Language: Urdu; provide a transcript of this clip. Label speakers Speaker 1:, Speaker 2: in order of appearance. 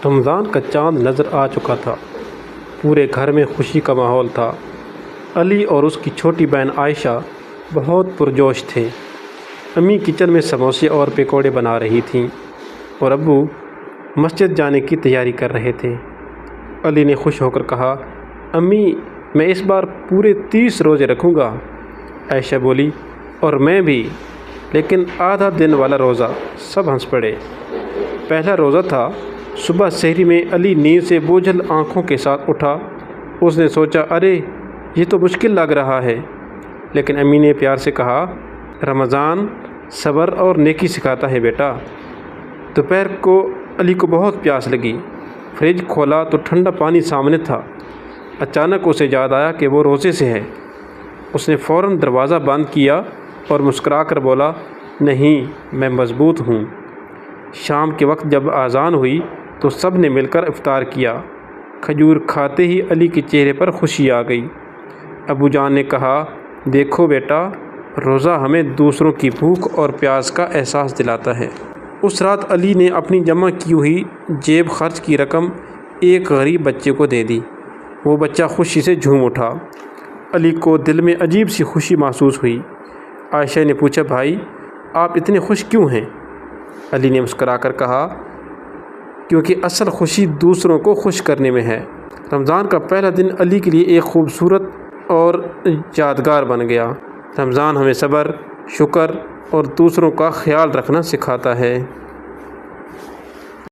Speaker 1: رمضان کا چاند نظر آ چکا تھا۔ پورے گھر میں خوشی کا ماحول تھا۔ علی اور اس کی چھوٹی بہن عائشہ بہت پرجوش تھے۔ امی کچن میں سموسے اور پکوڑے بنا رہی تھیں اور ابو مسجد جانے کی تیاری کر رہے تھے۔ علی نے خوش ہو کر کہا، امی میں اس بار پورے 30 روزے رکھوں گا۔ عائشہ بولی، اور میں بھی، لیکن آدھا دن والا روزہ۔ سب ہنس پڑے۔ پہلا روزہ تھا۔ صبح سحری میں علی نیند سے بوجھل آنکھوں کے ساتھ اٹھا۔ اس نے سوچا، ارے یہ تو مشکل لگ رہا ہے، لیکن امی نے پیار سے کہا، رمضان صبر اور نیکی سکھاتا ہے بیٹا۔ دوپہر کو علی کو بہت پیاس لگی۔ فریج کھولا تو ٹھنڈا پانی سامنے تھا۔ اچانک اسے یاد آیا کہ وہ روزے سے ہے۔ اس نے فوراً دروازہ بند کیا اور مسکرا کر بولا، نہیں میں مضبوط ہوں۔ شام کے وقت جب اذان ہوئی تو سب نے مل کر افطار کیا۔ کھجور کھاتے ہی علی کے چہرے پر خوشی آ گئی۔ ابو جان نے کہا، دیکھو بیٹا، روزہ ہمیں دوسروں کی بھوک اور پیاس کا احساس دلاتا ہے۔ اس رات علی نے اپنی جمع کی ہوئی جیب خرچ کی رقم ایک غریب بچے کو دے دی۔ وہ بچہ خوشی سے جھوم اٹھا۔ علی کو دل میں عجیب سی خوشی محسوس ہوئی۔ عائشہ نے پوچھا، بھائی آپ اتنے خوش کیوں ہیں؟ علی نے مسکرا کر کہا، کیونکہ اصل خوشی دوسروں کو خوش کرنے میں ہے۔ رمضان کا پہلا دن علی کے لیے ایک خوبصورت اور یادگار بن گیا۔ رمضان ہمیں صبر، شکر اور دوسروں کا خیال رکھنا سکھاتا ہے۔